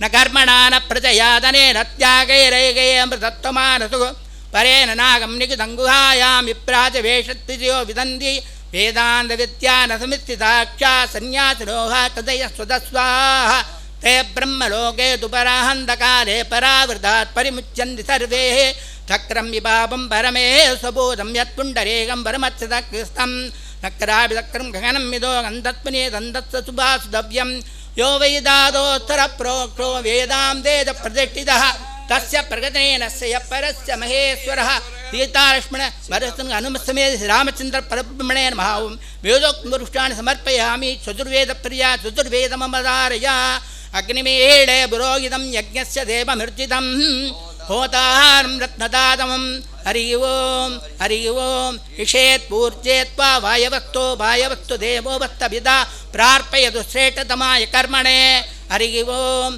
न कर्मणा न प्रजया धनेन त्यागैरैगैरमृतत्वमानसु परेण नागं निगितं गुहायां विप्राजवेषत्विजयो विदन्ति वेदान्तविद्या न समित्थिताक्षा सन्न्यासिनोः तदय स्वदस्वाः ते ब्रह्मलोके तु पराहन्तकाले परावृतात् परिमुच्यन्ति सर्वे चक्रं विपापं परमे स्वबोधं यत्पुण्डरीकं परमच्युतकृष्णं नक्रापि चक्रं गगनं विदो गन्धत्मने दन्तत्सुभासुदव्यं यो वेदादोत्तरप्रोक्तो वेदां वेदप्रतिष्ठितः तस्य प्रगतेन स परस्य महेश्वरः सीतालक्ष्मण भरतन् हनुमत्समेत रामचन्द्र परब्रह्मणे नमः ओं वेदोक्तपुरुषाणि समर्पयामि चतुर्वेदप्रिया चतुर्वेदमवधारया अग्निमीळे पुरोहितं यज्ञस्य देवमर्जितं होताहारं रत्नदातमं हरिः ओं इषेत्पूर्जेत्वा वायवस्तु देवो वस्तभिदा प्रार्पयतु श्रेष्ठतमाय कर्मणे हरिः ओं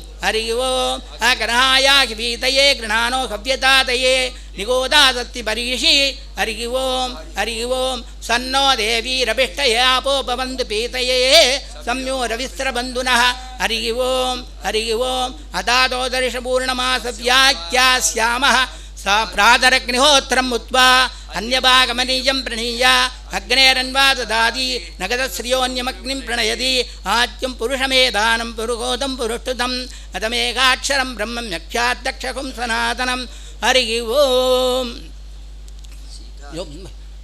अग्रहायाः वीतये गृणानो हव्यदातये निगोदादत्ति परीषि हरिः ओं सन्नो देवीरभिष्टयापो भवन्तु पीतये सम्यो रविस्रबन्धुनः हरिः ओं अदादो दर्शपूर्णमासव्याख्यास्यामः सा प्रातरग्निहोत्रम् उक्त्वा अन्यभागमनीयं प्रणीय अग्नेरन्वा ददाति नगदश्रियोऽन्यमग्निं प्रणयति आद्यं पुरुषमेधानं पुरुहोदं पुरुष्टुतम् अतमेकाक्षरं ब्रह्मं यक्षाद्दक्षकं सनातनं हरिः ओं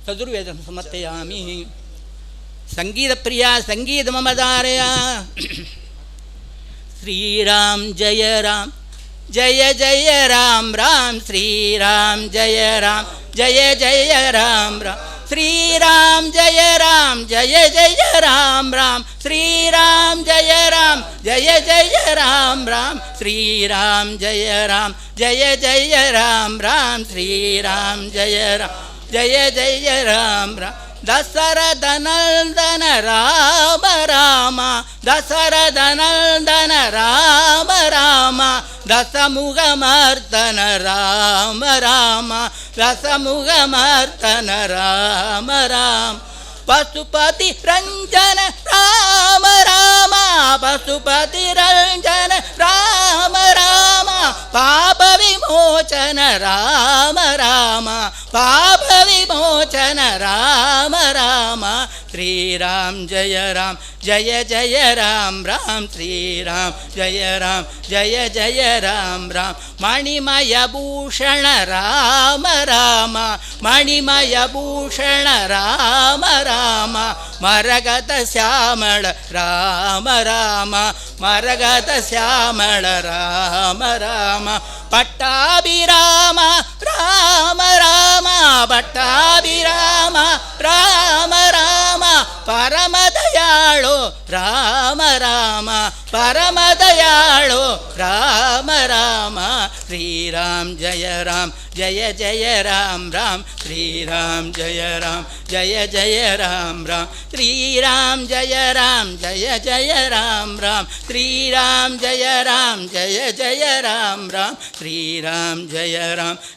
चतुर्वेदं समर्पयामि संगीतप्रिया संगीतमवधारया श्रीराम जय राम जय जय राम राम श्रीराम जय राम जय जय राम राम श्रीराम जय राम जय जय राम राम श्रीराम जय राम जय जय राम राम श्रीराम जय राम जय जय राम राम श्रीराम जय राम जय जय राम राम दशरथनन्दन राम राम दशरथनन्दन राम राम दशमुखमर्दन राम राम दशमुखमर्दन राम राम पशुपति रंजन राम राम पशुपति रंजन राम राम पाप विमोचन राम राम पाप विमोचन राम राम श्रीराम जय जय राम राम श्रीराम जय जय राम राम मणिमय भूषण राम राम मणिमय भूषण राम राम मरगत श्यामल राम राम मरगत श्यामल राम राम पट्टाभिराम राम राम पट्टाभिराम राम राम परम दयाळु राम राम परम दयाळु राम राम श्रीराम जय जय राम राम श्रीराम जय जय राम राम श्रीराम जय जय राम राम श्रीराम जय जय राम राम श्रीराम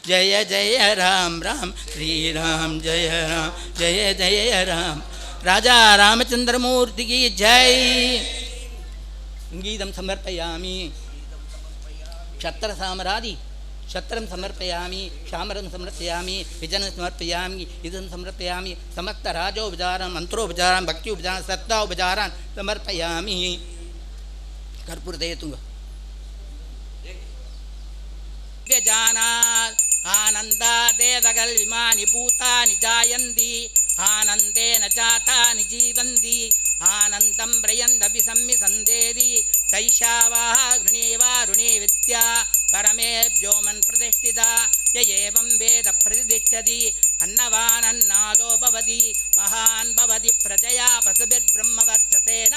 जय जय राम राम श्रीराम जय जय राम राजा रामचंद्रमूर्ति की जय संगीतं समर्पयामि क्षत्र सामरादि क्षत्रं समर्पयामि शामरं समर्पयामि विजनं समर्पयामि इदं समर्पयामि समस्त राजोपचारान् मंत्रोपचारान् भक्त्योपचारान् सत्ताोपचारान् समर्पयामि कर्पूरदयतुंग व्यजानात् आनन्दादेदगल् विमानि भूतानि जायन्ति आनन्देन जातानि जीवन्ति आनन्दं प्रयन्दपि सम्मिसन्देति शैशावाः गृणे विद्या परमे व्योमन् प्रतिष्ठिता य एवं वेद प्रतिष्ठति अन्नवानन्नादो भवति महान् भवति प्रजया पशुभिर्ब्रह्मवर्चसेन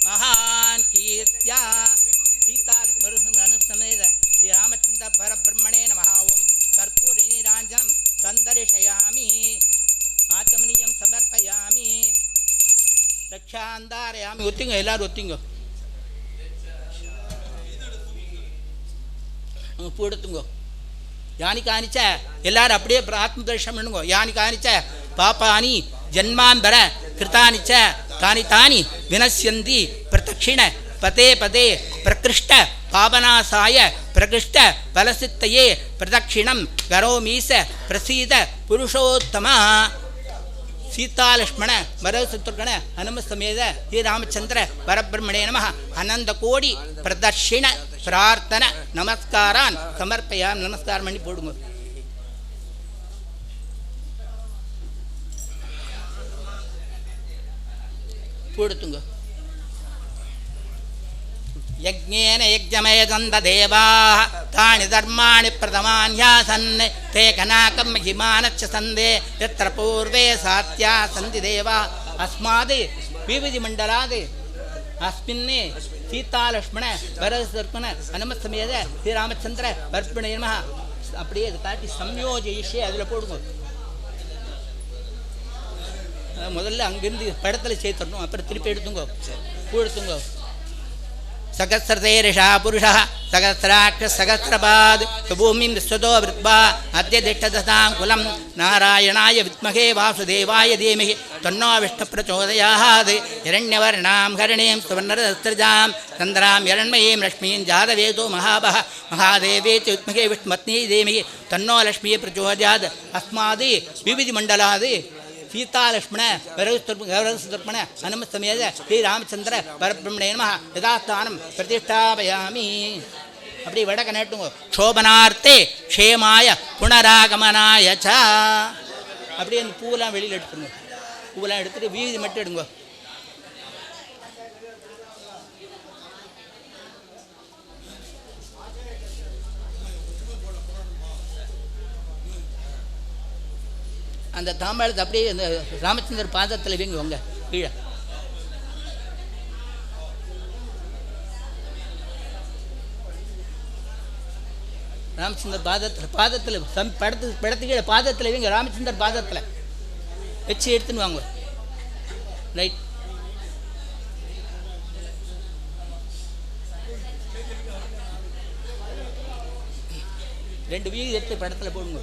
महान् कीर्त्या सीतानुसमेत श्रीरामचन्द्र परब्रह्मणे नमः ओं कर्पूरनीराञ्जनं सन्दर्शयामि आचमनीयं समर्पयामि रक्षान्धारयामि ஒத்திங்க எல்லாரும் ஒத்திங்க பூ எடுத்துங்க யானி காணிச்ச எல்லாரும் அப்படியே ஆத்மதர்ஷனம் பண்ணுங்க யானி காணிச்ச பாப்பானி ஜன்மாந்தர கிருதானிச்ச தானி தானி வினஸ்யந்தி பிரதட்சிண பதே பதே பிரகிருஷ்ட பாவனாசாய பிரகிருஷ்ட பலசித்தையே பிரதட்சிணம் கரோமீச பிரசீத புருஷோத்தமா. சீதாலக்ஷ்மண வரசுத்ருகண ஹனுமசமேத ஸ்ரீராமச்சந்திர பரபிரம்மணே நம அனந்த கோடி பிரதர்ஷிண பிரார்த்தன நமஸ்காரான் சமர்ப்பயாமி. நமஸ்காரம் பண்ணி போடுங்க. போடுத்துங்க. யஜ்ஞேன யஜ்ஞமயதந்த தேவாः தானி தர்மாணி பிரதமான்யாசன் தே கனாகம் மகிமானச்ச சந்தே யத்ர பூர்வே சாத்யா சந்தி தேவா. அஸ்மாத் விவிதி மண்டலாத் அஸ்மின் சீதாலக்ஷ்மண பரதசத்ருக்ன ஹனுமசமேத ஸ்ரீராமச்சந்திர பரபிரம்மணே நமः. அப்படியே அது காட்டி சம்யோஜயிஷே அதில் போடுங்க. முதல்ல அங்கிருந்து படத்தில் சேர்த்துடணும், அப்புறம் திருப்பி எடுத்துங்கோ. எடுத்துங்கோ. சகசிரதேரிஷா புருஷா சகசிராட்ச சகசிரபாத் சுபூமிம் விஸ்வதோ விருத்வா அத்ய திஷ்டதசாங்குலம் நாராயணாய வித்மகே வாசுதேவாய தீமஹி தன்னோ விஷ்ணு பிரச்சோதயாத். இரண்யவர்ணாம் ஹரிணீம் சுவர்ணரஸ்திரஜாம் சந்திராம் இரண்மயீம் லக்ஷ்மீம் ஜாதவேதோ மகாபஹ மகாதேவேதி வித்மகே விஷ்ணுமத்னி தீமஹி தன்னோ லக்ஷ்மீ பிரச்சோதயாத். அஸ்மாத் விவிதி மண்டலாத் சீதாலக்ஷ்மண வரசுத்ருக்மண ஹனுமசமேத ஸ்ரீராமச்சந்திர பரபிரம்மணே நம யதாஸ்தானம் பிரதிஷ்டாபயாமி. அப்படி வடக்க நேட்டுங்க. க்ஷோபனார்த்தே க்ஷேமாய புனராகமனாய ச. அப்படியே அந்த பூவெல்லாம் வெளியில் எடுத்துருங்க. பூவெல்லாம் எடுத்துட்டு வீதி மட்டும் எடுங்க. அந்த தாம்பாளத்தை அப்படியே அந்த ராமச்சந்திர பாதத்தில் வீங்க வாங்க கீழே. ராமச்சந்திர பாதத்தில் படத்துக்கு கீழே பாதத்தில் வீங்க. ராமச்சந்திர பாதத்தில் வச்சு எடுத்துன்னு வாங்க. ரைட். ரெண்டு வீதி எடுத்து படத்தில் போடுங்க.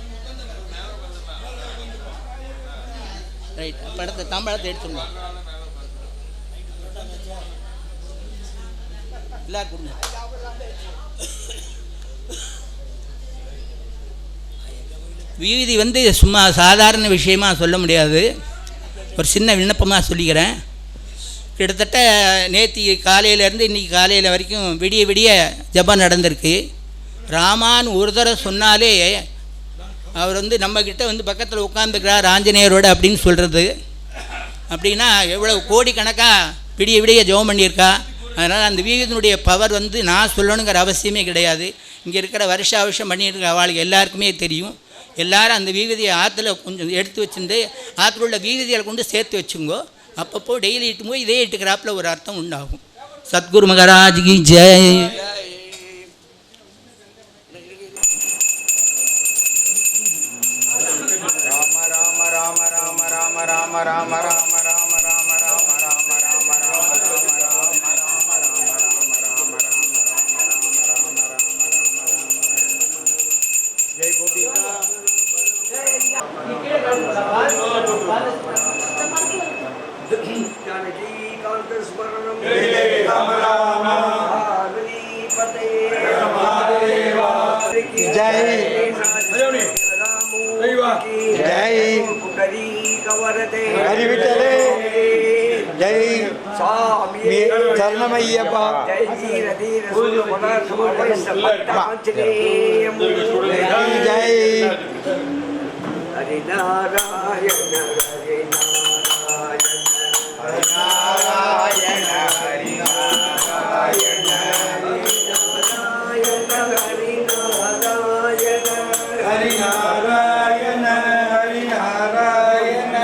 ரைட். படத்தை தாம்பாளத்தை எடுத்துங்க. எல்லாரும் கொடுங்க. வீதி சும்மா சாதாரண விஷயமாக சொல்ல முடியாது. ஒரு சின்ன விண்ணப்பமாக சொல்லிக்கிறேன். கிட்டத்தட்ட நேற்று காலையிலேருந்து இன்றைக்கி காலையில் வரைக்கும் விடிய விடிய ஜபம் நடந்திருக்கு. ராமான்னு ஒரு தடவை சொன்னாலே அவர் நம்மக்கிட்ட பக்கத்தில் உட்காந்துக்கிறார் ஆஞ்சநேயரோட அப்படின்னு சொல்கிறது. அப்படின்னா எவ்வளோ கோடிக்கணக்காக விடிய விடிய ஜெபம் பண்ணியிருக்கா. அதனால் அந்த வீகத்தினுடைய பவர் நான் சொல்லணுங்கிற அவசியமே கிடையாது. இங்கே இருக்கிற வருஷம் பண்ணிட்டு இருக்க அவளுக்கு எல்லாருக்குமே தெரியும். எல்லோரும் அந்த வீகதியை ஆற்றுல கொஞ்சம் எடுத்து வச்சுட்டு ஆற்றுல உள்ள வீகதிகளை கொண்டு சேர்த்து வச்சுங்கோ. அப்பப்போ டெய்லி இட்டும்போது இதே இட்டுக்கிறாப்பில் ஒரு அர்த்தம் உண்டாகும். சத்குரு மகாராஜ் கி ஜெய். சரணமையப்பா. ஜெய் ஹரிநாராயண ஹரிநாராயண ஹரிநாராயண ஹரிநாராயண ஹரிநாராயண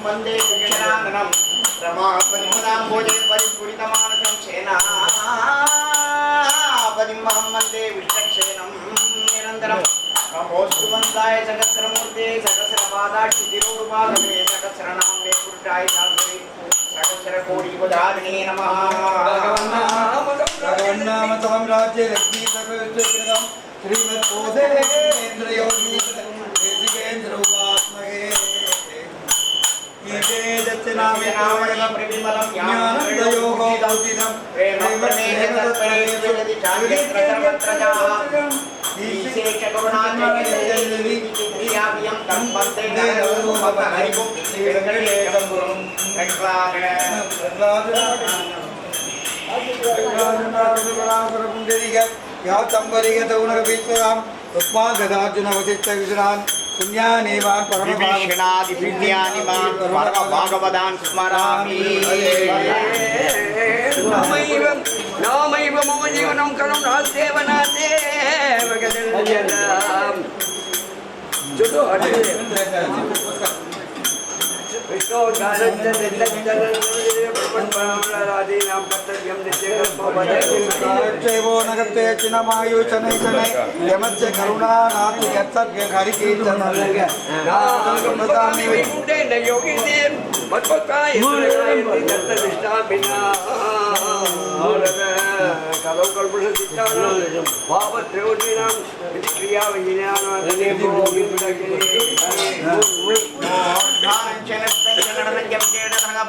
वंदे कृष्णाननं रमापनिमुदाम्बोजे परिपूरितमानसं सेनापतिमहं वन्दे विष्णुक्षेणं निरन्तरं नमोऽस्तुवन्ताय सहस्रमूर्ते सहस्रपादाक्षितिरूपाधवे सहस्रनाम्ने पुरुषाय शास्त्रे सहस्रकोटिपदारिणे नमः भगवन्नाम तवं राज्ये लक्ष्मी सर्वविद्युतं श्रीमद्बोधेन्द्रयोगी देशिकेन्द्र उपासमहे ईशे दक्षिणामे नामणं प्रतिमलं ज्ञानदयोगो भौतिकं प्रेमप्रमेह तत्परेश्वरति चार्यत्र सर्वत्रजाः ईशे च करुणाचयति प्रियाभियं तं वन्दे हरिगुं वेङ्कटेशं गुरुं भागवतान् स्मरामि नामैव मम जीवनं करुं नास्तेव नास्तेव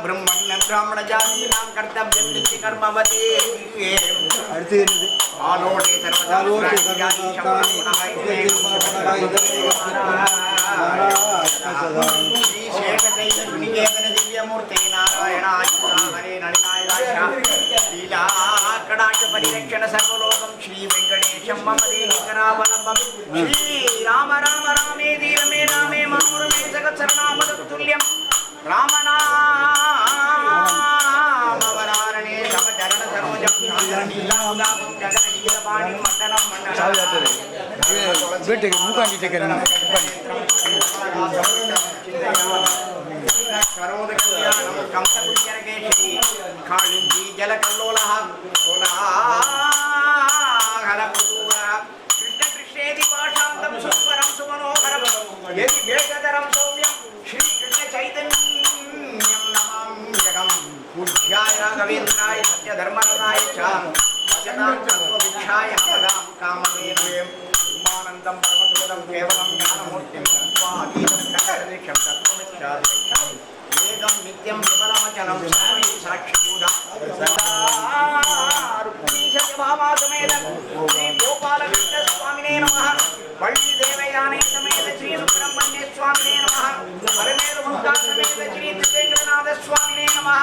ब्रह्मण्य ब्राह्मण जातीनां कर्तव्यं नित्य कर्मवती आलोटे श्रीशेषतैलनिकेतन दिव्यमूर्ते नारायणाय हरे नलिनाय लीला कडाक्ष परिरक्षण सर्वलोकं श्री वेंकटेशं मम देहिकरावलम्बं श्री राम राम रामे धीरमे रामे मनोरमे जगत्सरनामतुल्यं रामनामवरारणे समचरण सरोजं नीलामुदाभं जगन्नीलपाणिं मण्डलं मण्डलं வீட்டுக்கு மூக்காண்டி டேக்கறேன் करोदकल्याणं कंसपुण्यरकेशि कालिन्दी जलकल्लोलः कोलाहलपुतूरः कृष्णकृष्णेति पाशान्तं सुस्वरं सुमनोहरं यदि वेगधरं सौम्यं श्रीकृष्णचैतन्यं नमाम्यहं पूज्याय राघवेन्द्राय सत्यधर्मरताय च भजतां तत्त्वविक्षाय नमदां कामधेनवे उमानन्दं परमसुखदं केवलं ज्ञानमूर्तिं तत्त्वाधीनं कण्ठनिरीक्षं तत्त्वमिच्छादिक्षम् वेदं नित्यं विमलमचलं स्वामी साक्षिभूतं सदा रुक्मिणीशतभामासमेत श्री गोपालकृष्णस्वामिने नमः वल्लीदेवयाने समेत श्री सुब्रह्मण्य स्वामिने नमः परमेरुमुक्ता समेत श्री त्रिवेङ्कटनाथस्वामिने नमः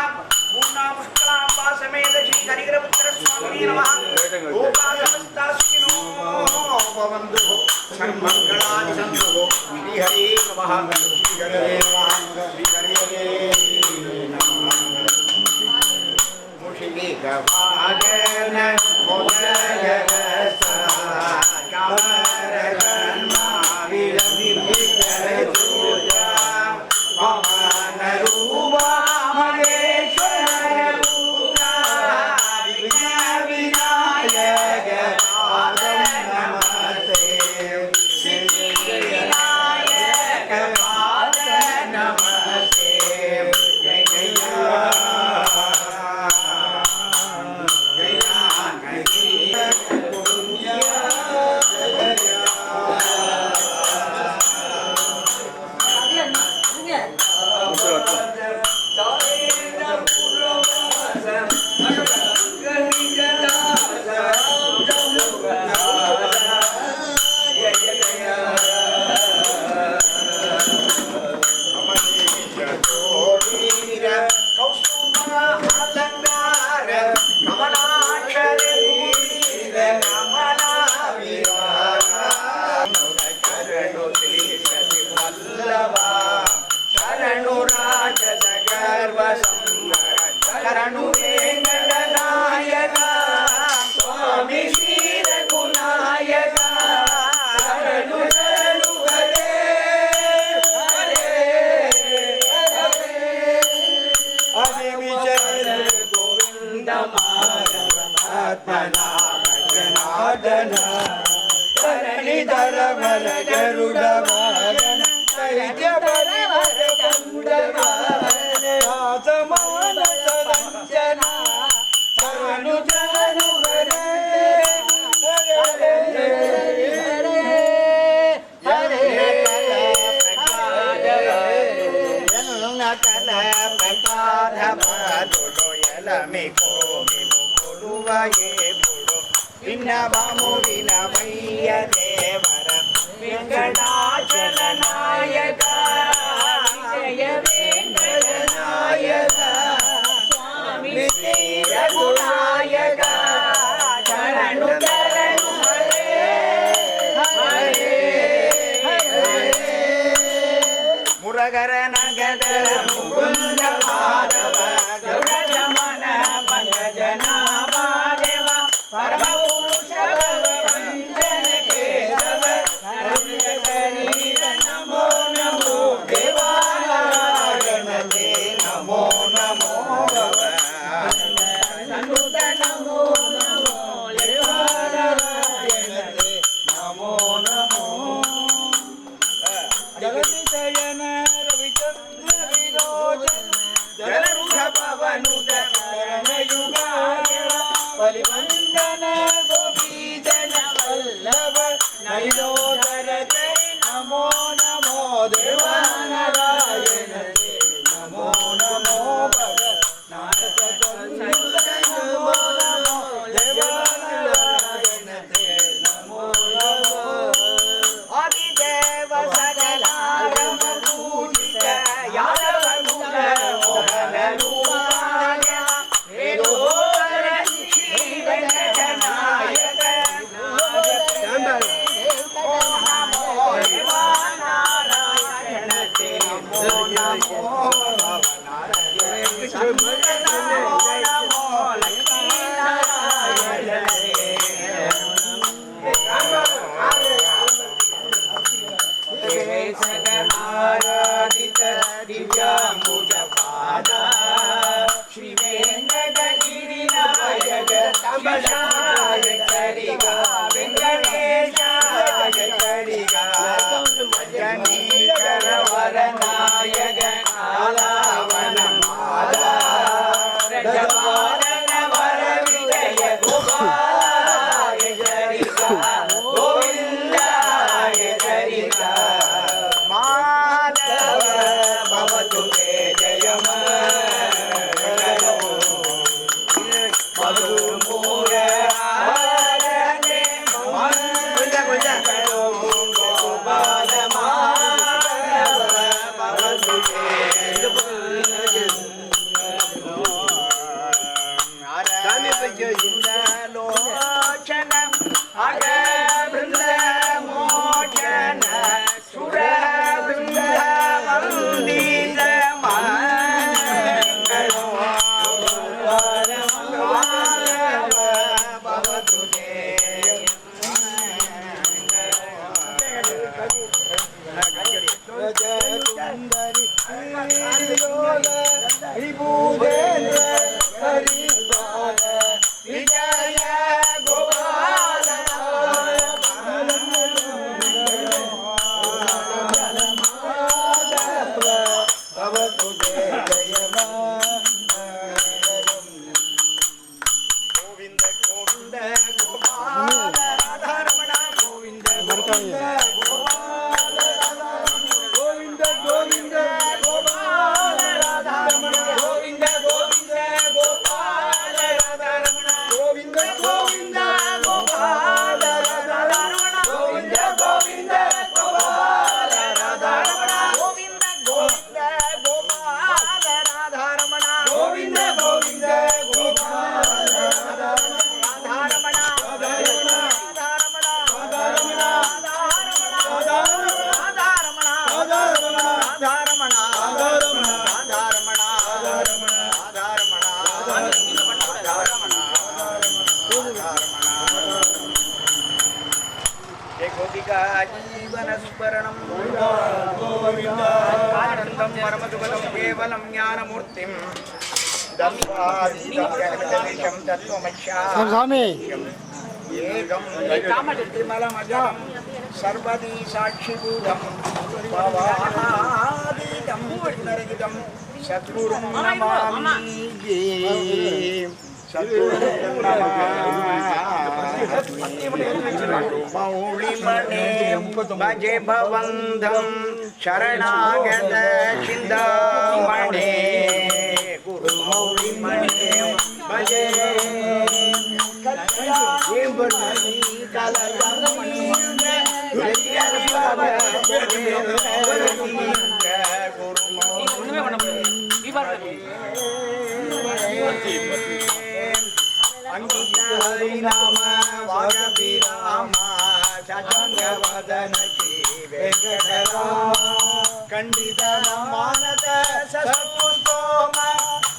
पूर्णापुष्कलाम्बा समेत श्री हरिहरपुत्र स्वामिने नमः लोका समस्ता सुखिनो भवन्तु सर्वमङ्गलानि सन्तु श्रीहरे नमः श्रीहरे नमः श्रीहरे नमः मुषिकवागन मोदगरसा कामरगन्माविरमिगरजोजा पवनरूपा महेश्वर पुत्रा विघ्नविनायक पादं नमस्ते सिद्धिविनायक पादं नमस्ते जय जय जय ಪದ್ಮನಾಭ ಜನಾರ್ದನ ಧರಣಿಧರ ವರ ಗರುಡ ವಾಹನ ದೈತ್ಯ ಬಲಿವರ ಗರುಡ ವಾಹನ ಸಮಾನ ವಂಚನ ಶರಣು ಶರಣು ಹರೇ ಹರೇ ಹರೇ ಕಲ ಪ್ರಕಾಶ ಬದುಡು ಎಲಮಿಕೋ ಕೊಡುವಯೇ ಕೊಡು ವಿನ ಬಾಮು ವಿನ ಮಯ್ಯ ದೇವರ ವೆಂಕಟಾಚಲ ನಾಯಕ ವಿಜಯ ವೆಂಕಟ ನಾಯಕ ಸ್ವಾಮಿ ಶ್ರೀ ರಘುನಾಯಕ ಶರಣು ಶರಣು ಹರೇ ಹರೇ ಮುರಗರ ನಗದ ಮುಕುಂದ ಮಾಧವ ಗರುಡ ಜಮನ ಪಂಕಜನಾಭ ದೇವ ಪರಮ ಪುರುಷ ವಂಚನ ಕೇಶವ ಕರುಣ ಶರೀರ ನಮೋ ನಮೋ ದೇವಾನಾರಾಯಣತೆ ನಮೋ ನಮೋ ಭವ ಸಂಗುತ ನಮೋ ನಮೋ ದೇವಾನಾರಾಯಣತೆ ನಮೋ ನಮೋ ಜಗತಿ ಶಯನ ರವಿಚಂದ್ರ ವಿರೋಚನ ಜಲರುಷ ಪವನುತ ಕರಣಯುಗ ಬಲಿವಂದನ ಗೋಪೀಜನ ವಲ್ಲಭ ನೈಲೋದರತೆ ನಮೋ ನಮೋ ದೇವಾನಾರಾಯಣತೆ ನಮೋ ನಮೋ ಭಗ ನಾಟಕ ನಮೋ ನಮೋ ದೇವಾನಾರಾಯಣತೆ ನಮೋ ನಮೋ ಆದಿದೇವ ಸಕಲಾರಮ ಪೂಜಿತ ಯಾದವ ಕುಲ ಮೋಹನ ರೂಪಾಯ ವೇದೋದರ ಶ್ರೀ ವೆಂಕಟ ನಾಯಕ ನಮೋ ದೇವಾನಾರಾಯಣತೆ ನಮೋ ನಮೋ ಭವನಾರಾಯಣ ನಮೋ ನಮೋ ಲಕ್ಷ್ಮೀನಾರಾಯಣತೆ ಆರಾಧಿತ ದಿವ್ಯಾಂಬುಜ ಪಾದ ಶ್ರೀ ವೆಂಕಟಗಿರಿ ನಾಯಕ ನಾಯಕರಿಗ ವೆಂಕಟೇಶ ನಾಯಕರಿಗ ಜನೀಕರ ವರ ನಾಯಕ ಕಾಲಾವನ ಮಾಲ ರಜಪಾಲನ ವರ ವಿಜಯ ಗೋಪಾಲಯಕರಿಗ ಗೋವಿಂದಾಯಕರಿಗ ಮಾಧವ ಭವತು ತೇ ಜಯ ಮಧುಮೂರ ಗೋಪಾಲ ಮಾಧವ ಭವತು ಲೋಚನ ಅಗ ಬೃಂದ ಮೋಚನ ಸುರ ಬೃಂದ ವಂದಿತ ಮಂಗಳೋ ಭವತು ತೇ ಸುಂದರಿ ವಿಭೂದೇಂದ್ರ ಹರಿಪಾಲ ವಿಜಯ ಗೋಪಾಲ ಭವತು ಜಯ ಗೋವಿಂದ ಗೋವಿಂದ ಗೋಪಾಲ ರಾಧಾರಮಣ ಗೋವಿಂದ ಗೋವಿಂದ ಗೋಪಾಲ ಗೋವಿಂದ ಗೋವಿಂದ ಗೋಪಾಲ ರಾಧಾರಮಣ ಗೋವಿಂದ ಗೋವಿಂದ ಗೋಪಾಲ ರಾಧಾರಮಣ ಗೋವಿಂದ ಗೋವಿಂದ ಗೋಪಾಲ ರಾಧಾರಮಣ ಗೋವಿಂದ ಗೋವಿಂದ ಗೋಪಾಲ ರಾಧಾರಮಣ ಗೋವಿಂದ ಗೋವಿಂದ ಗೋಪಾಲ ರಾಧಾರಮಣ ಗೋವಿಂದ ಗೋವಿಂದ ಗೋಪಾಲ ರಾಧಾರಮಣ गोपिका जीवन स्मरणं कारणं परमसुखदं केवलं ज्ञानमूर्तिं दत्वादिदं तत्त्वमक्षाम् स्वामी एकं निर्मलमजं सर्वदी साक्षिभूतं भवादीतं पुनरगितं सद्गुरुं नमामि सद्गुरुं नमामि मौलिमणे भजे भवन्तं शरणागत चिन्तामणे गुरुमौलिमणे भजे नाम वागभिराम शतंगवदन श्री वेंकटराम खंडित मानद सत्पुष्पोम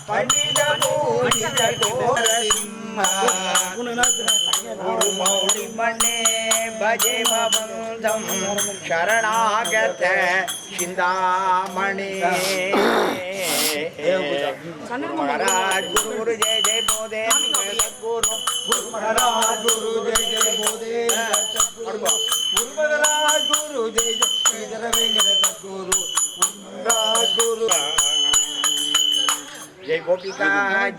पंडित पूजित घोरसिंह गुरुमौलिमणे भजे भवन्तं शरणागत चिन्तामणे महाराज गुरु जय जय बोधे सद्गुरु गुरु महाराज गुरु जय जय बोधे सद्गुरु गुरु महाराज गुरु जय जय श्रीधर वेंकट सद्गुरु महाराज गुरु जय गोपिका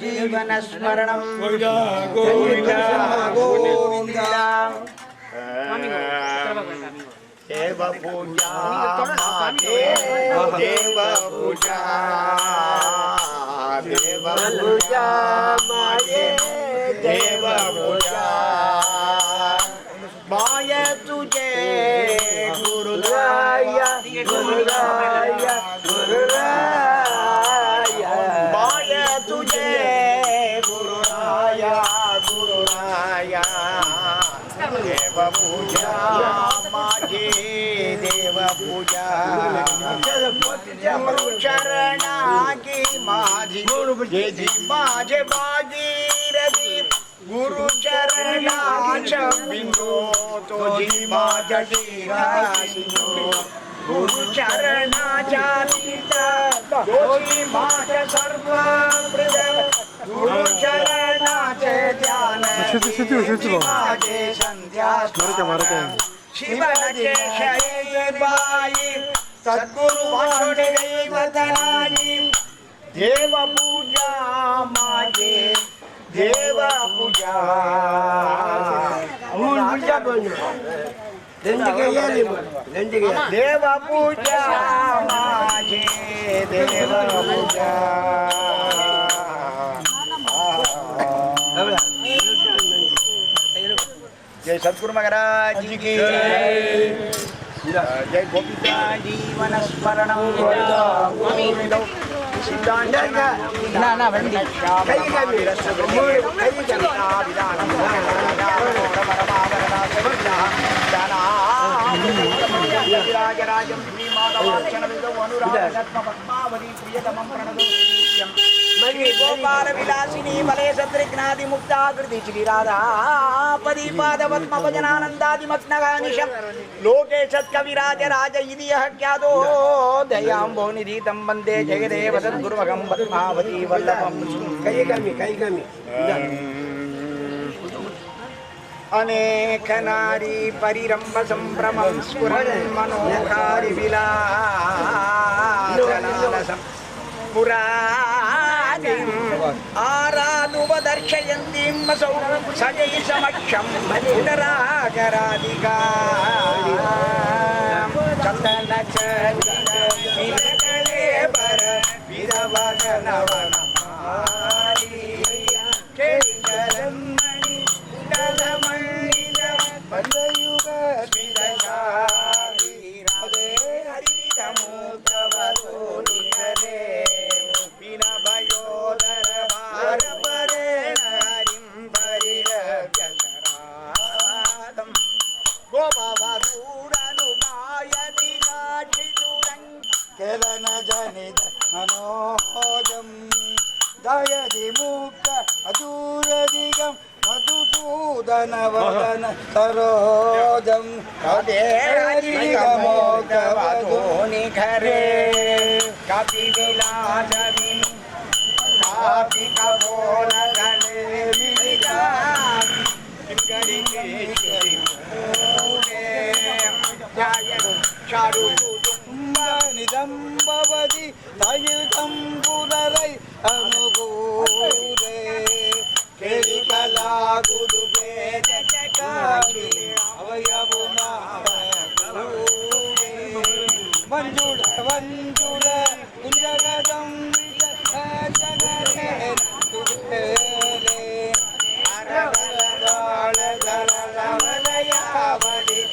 जीवन स्मरणं गोविंदा गोविंदा देव पूजा देव पूजा देव पूजा देव पूजा माय तुझे गुरुराया गुरुराया गुरुराया माय तुझे गुरुराया गुरुराया देव पूजा माझे देव पूजा चरणा की माझी गुरुजी माझे भागीरथी गुरु चरणाच्या बिंदू तुझी माझ्या शिरासिंदू गुरु चरणाच्या तुझी माझ्या सर्व गुरु चरणाचे ध्यान माझे संध्या शिवनाचे शैबाई सद्गुरु वासुदेव दैवतनाजी देव पूजा माझे देव पूजा देव पूजा माझे देव पूजा जय सद्गुरु महाराज जी की जय गोपिका जीवन स्मरणं सिद्धांत ना वंदी गोपाल विलासिनी मले सद्रिघ्नादि मुक्ताकृति श्री राधा पदी पादपद्म भजनानंदादि मग्नगानिशं लोके सत्कविराज राज इति यः ख्यातो दयाम्भो निधितं वन्दे जगदेव सद्गुरुमहं पद्मावती वल्लभं कैगमि अनेक नारी परिरंभ संभ्रमं स्फुरन् मनोहारि विलासनालसं पुराणिम् आराधुवदर्शयन्तीं असौ सजै समक्षं पुनरागराधिका चन्दनचन्दनविलकले वर विरवदनवनमाली केशरन्मणि कुण्डलमण्डित बन्धयुग स्मितशाली राधे हरितमुद्रवतो निकरे विनभयोदर भारपरेण हरिं परिरभ्य शरादं गोपवधूरनुगायति काचिदुरं केलन जनित मनोजं दयति मुक्त अदूरदिगं मधुसूदनवदन सरोजं हृदयमोदवधो निखरे कपिविलासविनु நிதம்பவதி தயில் தம்புரரை அனுகூரே கேரிகலா குரு வேதகாரி அவயவுனா மஞ்சுள வஞ்சுள குஞ்சகதம் ஜகரே துரே அரகலதாள தரலமலயாவதி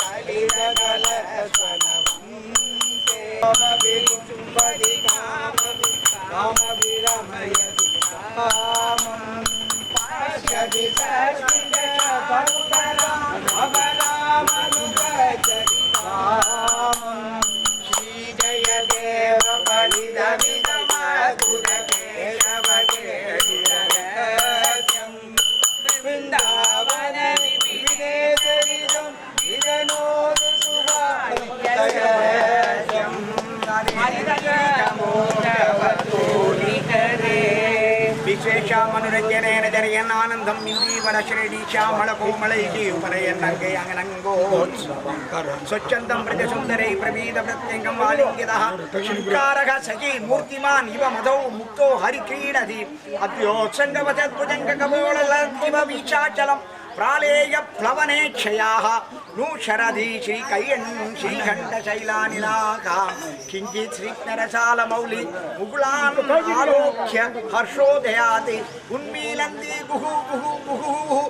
கலிதகல ஸ்வனவந்தே காமபிசும்பதி காமபிரமயதி காமம் பாஷ்யதி சஷ்டிக பருதரா அபராமனுபஜதி காமம் ஸ்ரீ ஜய தேவ பலிதமிதமதுர கேசவ கேடிரகஸ்யம் விருந்தாவன விதேசரிதம் விதனோத சுவாமியம் விசேஷாமனுரஞ்சனேன ஜனயன் ஆனந்தம் இந்தீவர ஸ்ரீடி ஷாமள கோமளைகி உபரயன் நங்கை அங்கனங்கோ स्वच्छन्दं व्रजसुन्दरै प्रवीदप्रत्यङ्गम् आलिङ्गितः शृङ्गारः सखी मूर्तिमान् इव मधौ मुक्तो हरिक्रीडति अद्योत्सङ्गवचद्भुजङ्गकपोललर्किव वीक्षाचलम् प्रालेय प्लवने क्षयाः नूशरधि श्रीकैयन् श्रीकण्ठशैलानिलाका किञ्चित् श्रीनरसालमौलि मुकुलान् आलोक्य हर्षोदयाति उन्मीलन्ति गुहु गुहु गुहु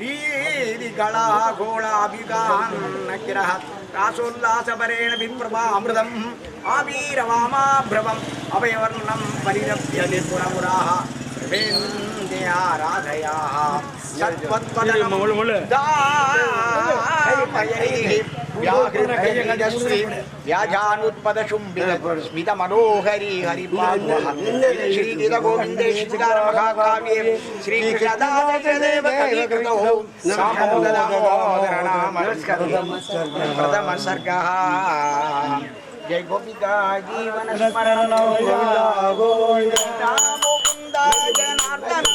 ीरिगला गोलाभिगान्नगिरः रासोल्लासपरेण विप्रभामृतम् आवीरवामाभ्रवम् अभयवर्णं परिरप्य निर्गुणमुराः वेन्द्याराधयाः व्याजानुत्पदशुम्बितमनोहरी हरिपावः श्रीगीतगोविन्दे श्रीकारमहाकाव्ये श्रीकृष्णदासदेव कविकृतौ प्रथम सर्गः जय गोपिका जीवन स्मरण मुकुन्द जनार्दन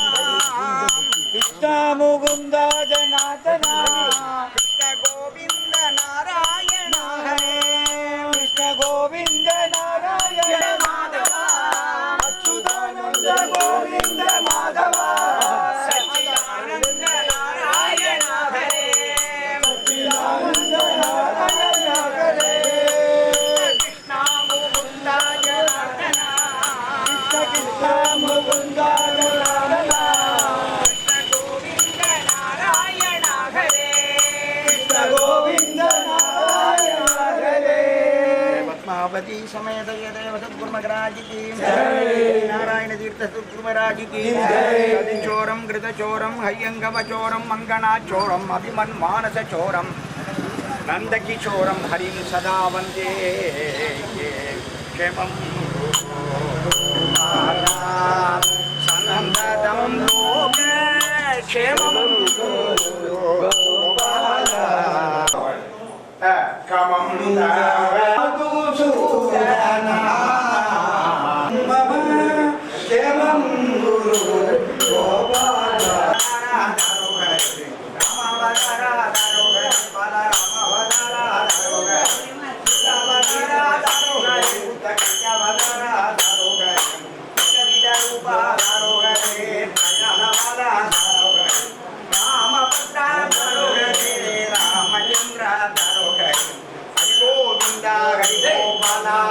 कृष्ण मुकुन्द जनार्दन कृष्ण गोविन्द नारायण हरे कृष्ण गोविन्द नारायण माधव अच्युतानन्द गोविन्द माधव सच्चिदानन्द नारायण हरे सच्चिदानन्द नारायण हरे कृष्ण मुकुन्द जनार्दन कृष्ण मुकुन्द जनार्दन पद्मावती समेत देव सद्गुरुमहाराज की नारायण तीर्थ सद्गुरुमहाराज की चोरम घृतचोरम हय्यंगवचोरम मंगनाचोरम अभिमन्मानसचोरम नंदकिशोरम हरिं सदा वन्दे क्षेमं सनन्दतं लोके क्षेमं कमं दावतु सुदना मम देवं गुरु गोपाल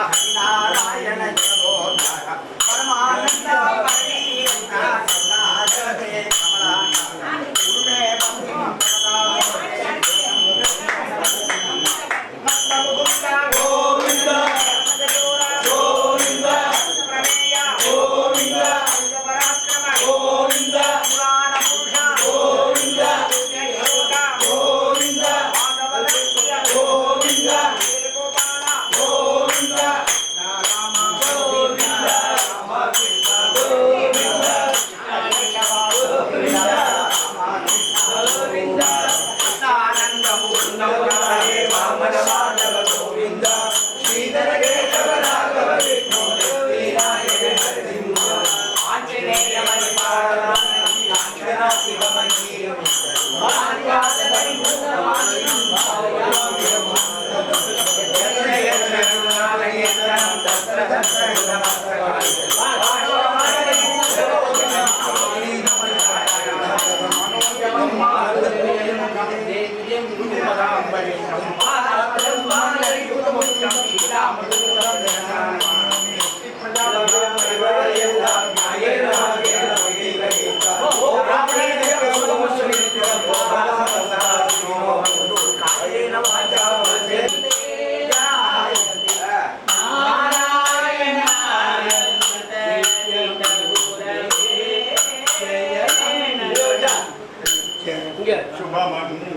हरिनारायण परमानंद गुरु में कृपा